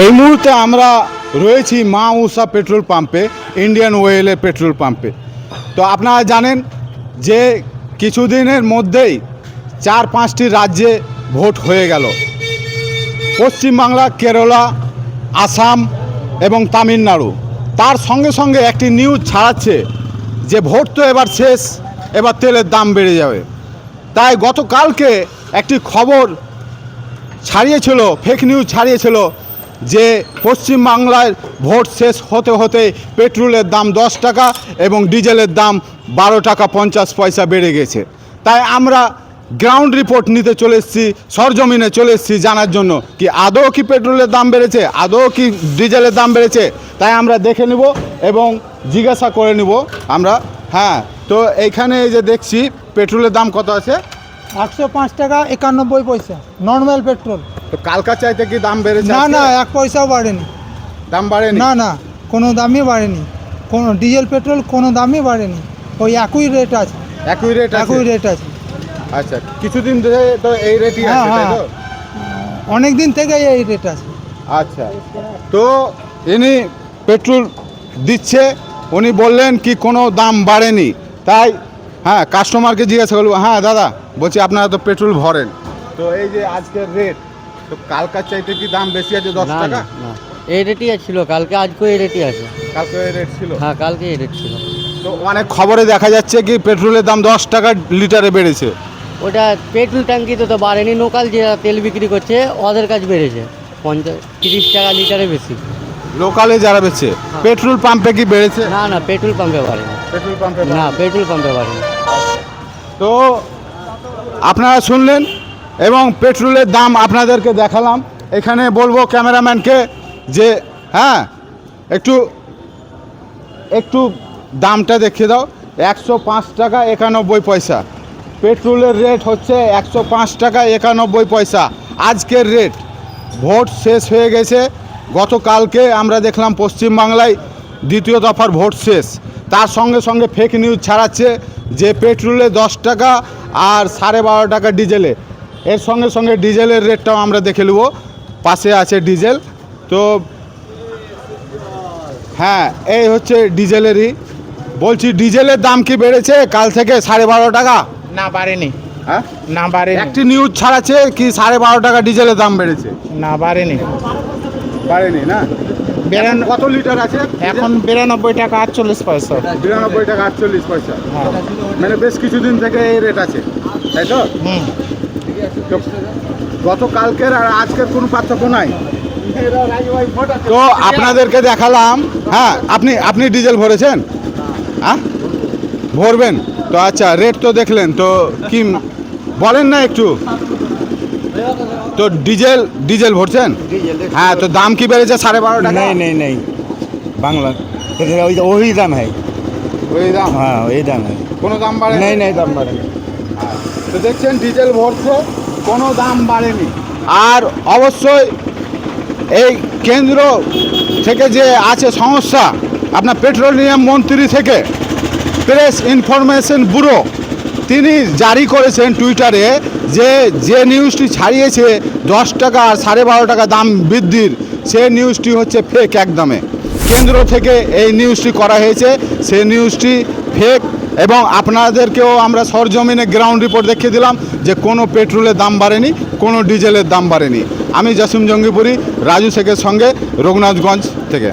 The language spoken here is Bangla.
এই মুহূর্তে আমরা রয়েছি মা উষা পেট্রোল পাম্পে, ইন্ডিয়ান অয়েলের পেট্রোল পাম্পে। তো আপনারা জানেন যে কিছুদিনের মধ্যেই 4-5টি রাজ্যে ভোট হয়ে গেল। পশ্চিমবাংলা, কেরালা, আসাম এবং তামিলনাড়ু। তার সঙ্গে সঙ্গে একটি নিউজ ছাড়াচ্ছে যে ভোট তো এবার শেষ, এবার তেলের দাম বেড়ে যাবে। তাই গতকালকে একটি খবর ছাড়িয়েছিল, ফেক নিউজ ছাড়িয়েছিল যে পশ্চিমবাংলায় ভোট শেষ হতে হতে পেট্রোলের দাম 10 টাকা এবং ডিজেলের দাম 12 টাকা 50 পয়সা বেড়ে গেছে। তাই আমরা গ্রাউন্ড রিপোর্ট নিতে চলে এসেছি, সরজমিনে চলে এসেছি জানার জন্য কি আদৌ কি পেট্রোলের দাম বেড়েছে, আদৌ কি ডিজেলের দাম বেড়েছে। তাই আমরা দেখে নেব এবং জিজ্ঞাসা করে নেব আমরা। হ্যাঁ, তো এইখানে এই যে দেখছি পেট্রোলের দাম কত আছে? 105 টাকা 91 পয়সা নর্মাল পেট্রোল। তো কালকার চাইতে কি দাম বেড়েছে? না না, 1 পয়সাও বাড়েনি। দাম বাড়েনি? না না, কোনো দামই বাড়েনি। কোনো ডিজেল পেট্রোল কোনো দামই বাড়েনি, ওই একই রেট আছে। একই রেট আছে? একই রেট আছে। আচ্ছা, কিছুদিন ধরে তো এই রেটই আছে, তাই তো? অনেক দিন থেকে এই রেট আছে। আচ্ছা, তো ইনি পেট্রোল দিচ্ছে, উনি বললেন কি কোনো দাম বাড়েনি। তাই হ্যাঁ, কাস্টমারকে জিজ্ঞাসা করবো। হ্যাঁ দাদা, বলছি আপনারা তো পেট্রোল ভরেন, তো এই যে আজকের রেট, তো কালকার চাইতে কি দাম বেশি আছে 10 টাকা? না, এই রেটই ছিল কালকে, আজকেও এই রেটই আছে। কালকে এই রেট ছিল? হ্যাঁ, কালকে এই রেট ছিল। তো অনেক খবরে দেখা যাচ্ছে কি পেট্রোলের দাম 10 টাকা লিটারে বেড়েছে। ওটা পেট্রোল ট্যাঙ্কিতে তো বাড়েনি, লোকাল যে তেল বিক্রি করছে ওদের কাছে বেড়েছে 30 টাকা লিটারে বেশি। লোকালে যারা বেচে, পেট্রোল পাম্পে কি বেড়েছে? না না, পেট্রোল পাম্পে বাড়েনি। পেট্রোল পাম্পে না, পেট্রোল পাম্পে বাড়েনি। তো আপনারা শুনলেন এবং পেট্রোলের দাম আপনাদেরকে দেখালাম। এখানে বলবো ক্যামেরাম্যানকে যে হ্যাঁ, একটু দামটা দেখিয়ে দাও। 105 টাকা 91 পয়সা পেট্রোলের রেট হচ্ছে, 105 টাকা 91 পয়সা আজকের রেট। ভোট শেষ হয়ে গেছে গতকালকে, আমরা দেখলাম পশ্চিমবাংলায় দ্বিতীয় দফার ভোট শেষ। তার সঙ্গে সঙ্গে ফেক নিউজ ছাড়াচ্ছে যে পেট্রোলে 10 টাকা আর 12.5 টাকা ডিজেলে। এর সঙ্গে সঙ্গে ডিজেলের রেটটাও আমরা দেখে নেব, পাশে আছে ডিজেল। তো হ্যাঁ, এই হচ্ছে ডিজেলেরই। বলছি ডিজেলের দাম কি বেড়েছে কাল থেকে 12.5 টাকা? না বাড়েনি। হ্যাঁ, না বাড়েনি। একটি নিউজ ছাড়াচ্ছে কি 12.5 টাকা ডিজেলের দাম বেড়েছে। না বাড়েনি। বাড়েনি না? কত লিটার আছে এখন 92 টাকা 48 পয়সা। 92 টাকা 48 পয়সা। হ্যাঁ। মানে বেশ কিছুদিন থেকে এই রেট আছে, তাই তো? তো গতকালকের আর আজকের কোনো পার্থক্য নাই। তো আপনাদেরকে দেখালাম। হ্যাঁ, আপনি ডিজেল ভরেছেন? হ্যাঁ, ভরবেন তো? আচ্ছা, রেট তো দেখলেন তো, কি বলেন না একটু? তো ডিজেল ভরছেন? হ্যাঁ, তো দাম কি বেড়েছে 12.5 টাকা? नहीं बांग्ला वही दाम है। ওই দাম? हाँ वही दाम है। কোনো দাম বাড়ে? नहीं दाम बढ़ेगा। তো দেখছেন ডিজেল ভরছে, কোনো দাম বাড়েনি। আর অবশ্যই এই কেন্দ্র থেকে যে আছে সমস্যা, আপনার পেট্রোলিয়াম মন্ত্রী থেকে প্রেস ইনফরমেশন ব্যুরো তিনি জারি করেছেন টুইটারে যে নিউজটি ছাড়িয়েছে 10 টাকা আর 12.5 টাকা দাম বৃদ্ধির, সে নিউজটি হচ্ছে ফেক একদমে। কেন্দ্র থেকে এই নিউজটি করা হয়েছে, সে নিউজটি ফেক। এবং আপনাদেরকেও আমরা সরজমিনে গ্রাউন্ড রিপোর্ট দেখিয়ে দিলাম যে কোনো পেট্রোলের দাম বাড়েনি, কোনো ডিজেলের দাম বাড়েনি। আমি জাসিম জঙ্গিপুরি, রাজু শেখের সঙ্গে, রঘুনাথগঞ্জ থেকে।